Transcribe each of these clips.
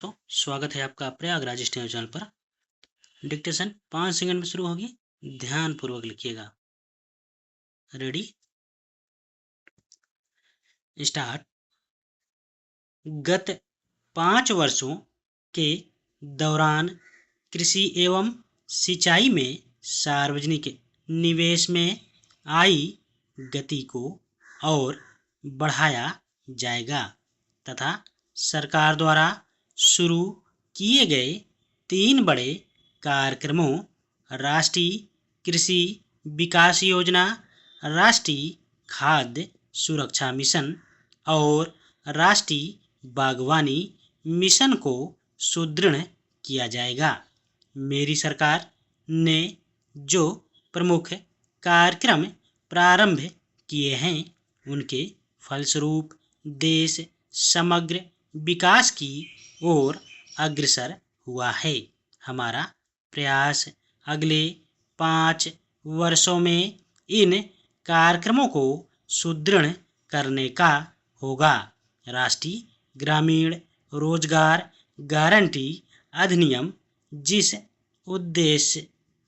तो स्वागत है आपका प्रयागराज स्टेडियो चैनल पर। डिक्टेशन 5 सेकंड में शुरू होगी। ध्यान पूर्वक लिखिएगा। Ready, start. गत 5 वर्षों के दौरान कृषि एवं सिंचाई में सार्वजनिक निवेश में आई गति को और बढ़ाया जाएगा तथा सरकार द्वारा शुरू किए गए 3 बड़े कार्यक्रमों राष्ट्रीय कृषि विकास योजना, राष्ट्रीय खाद्य सुरक्षा मिशन और राष्ट्रीय बागवानी मिशन को सुदृढ़ किया जाएगा। मेरी सरकार ने जो प्रमुख कार्यक्रम प्रारंभ किए हैं उनके फलस्वरूप देश समग्र विकास की ओर अग्रसर हुआ है। हमारा प्रयास अगले 5 वर्षों में इन कार्यक्रमों को सुदृढ़ करने का होगा। राष्ट्रीय ग्रामीण रोजगार गारंटी अधिनियम जिस उद्देश्य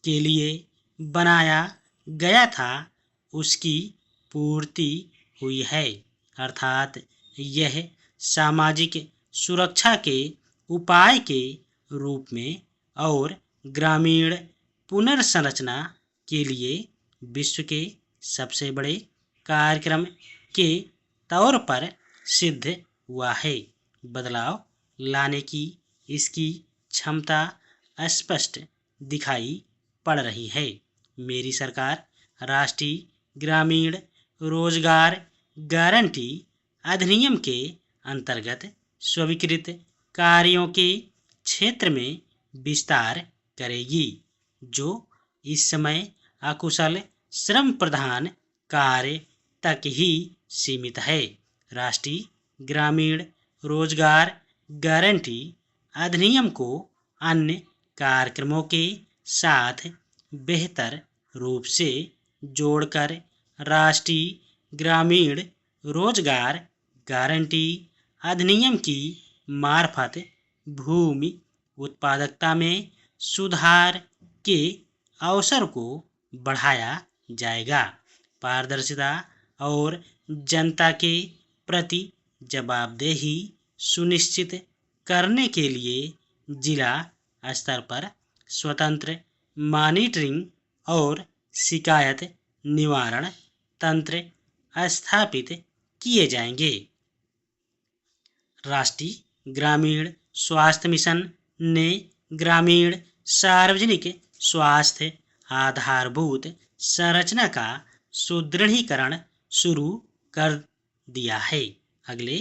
के लिए बनाया गया था उसकी पूर्ति हुई है, अर्थात यह सामाजिक सुरक्षा के उपाय के रूप में और ग्रामीण पुनर्संरचना के लिए विश्व के सबसे बड़े कार्यक्रम के तौर पर सिद्ध हुआ है। बदलाव लाने की इसकी क्षमता स्पष्ट दिखाई पड़ रही है। मेरी सरकार राष्ट्रीय ग्रामीण रोजगार गारंटी अधिनियम के अंतर्गत स्वीकृत कार्यों के क्षेत्र में विस्तार करेगी, जो इस समय अकुशल श्रम प्रधान कार्य तक ही सीमित है। राष्ट्रीय ग्रामीण रोजगार गारंटी अधिनियम को अन्य कार्यक्रमों के साथ बेहतर रूप से जोड़कर राष्ट्रीय ग्रामीण रोजगार गारंटी अधिनियम की मार्फत भूमि उत्पादकता में सुधार के अवसर को बढ़ाया जाएगा। पारदर्शिता और जनता के प्रति जवाबदेही सुनिश्चित करने के लिए जिला स्तर पर स्वतंत्र मॉनिटरिंग और शिकायत निवारण तंत्र स्थापित किए जाएंगे। राष्ट्रीय ग्रामीण स्वास्थ्य मिशन ने ग्रामीण सार्वजनिक स्वास्थ्य आधारभूत संरचना का सुदृढ़ीकरण शुरू कर दिया है। अगले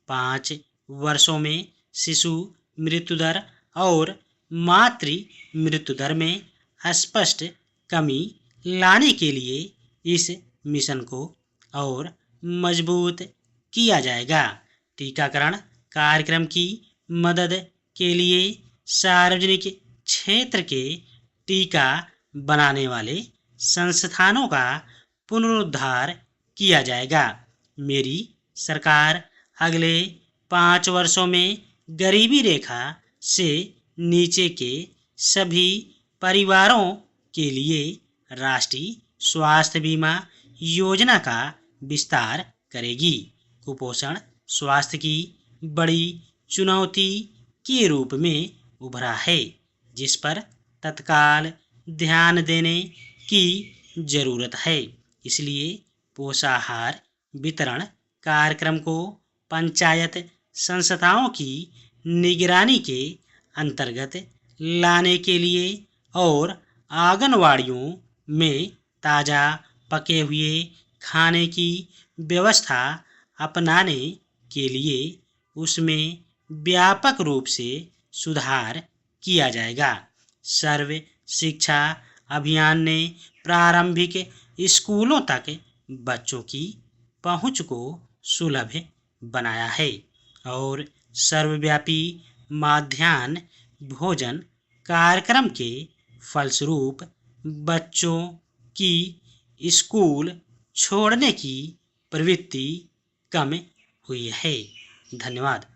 5 वर्षों में शिशु मृत्यु दर और मातृ मृत्यु दर में स्पष्ट कमी लाने के लिए इस मिशन को और मजबूत किया जाएगा। टीकाकरण कार्यक्रम की मदद के लिए सार्वजनिक क्षेत्र के टीका बनाने वाले संस्थानों का पुनरुद्धार किया जाएगा। मेरी सरकार अगले 5 वर्षों में गरीबी रेखा से नीचे के सभी परिवारों के लिए राष्ट्रीय स्वास्थ्य बीमा योजना का विस्तार करेगी। कुपोषण स्वास्थ्य की बड़ी चुनौती के रूप में उभरा है, जिस पर तत्काल ध्यान देने की जरूरत है। इसलिए पोषाहार वितरण कार्यक्रम को पंचायत संस्थाओं की निगरानी के अंतर्गत लाने के लिए और आंगनवाड़ियों में ताज़ा पके हुए खाने की व्यवस्था अपनाने के लिए उसमें व्यापक रूप से सुधार किया जाएगा। सर्व शिक्षा अभियान ने प्रारंभिक स्कूलों तक बच्चों की पहुंच को सुलभ बनाया है और सर्वव्यापी माध्याह्न भोजन कार्यक्रम के फलस्वरूप बच्चों की स्कूल छोड़ने की प्रवृत्ति कम हुई है। धन्यवाद।